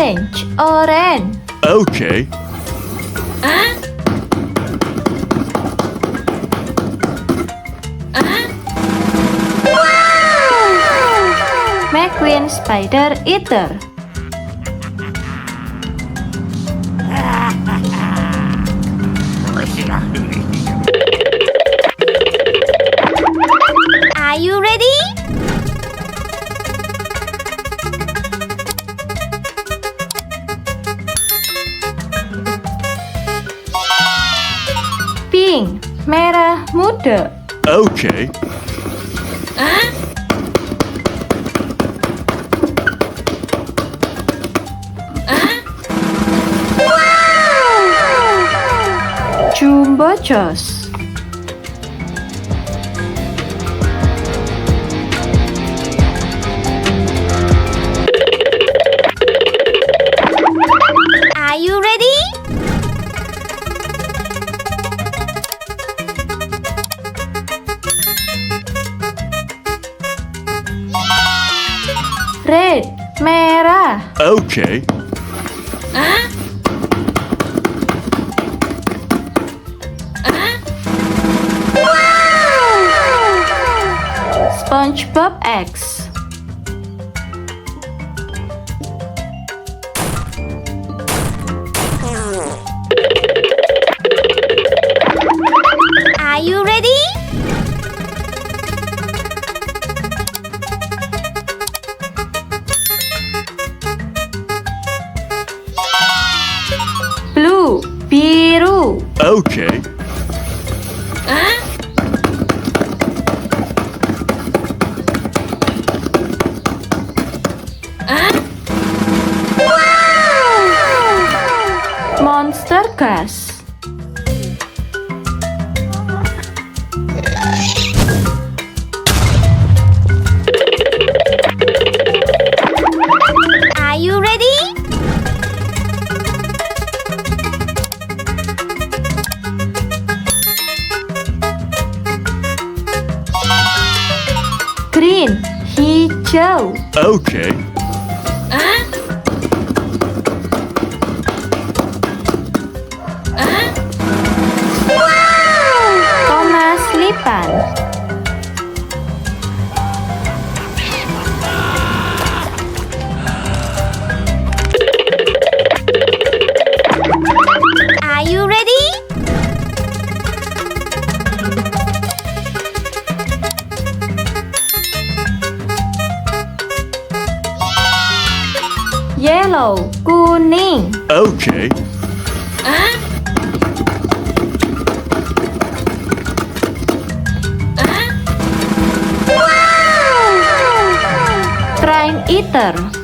Orange, orange. Okay. McQueen spider eater. Are you ready? Pink, merah muda. Okay. Jumbo Joss. Are you ready? Red, merah. Okay. Spongeboob Exe. Are you ready? Blue, biru. Okay. Monster Ghast. Are you ready? Green, hijau. Okay. Thomas Lipan. Are you ready? Yellow, kuning. Okay. Traineater.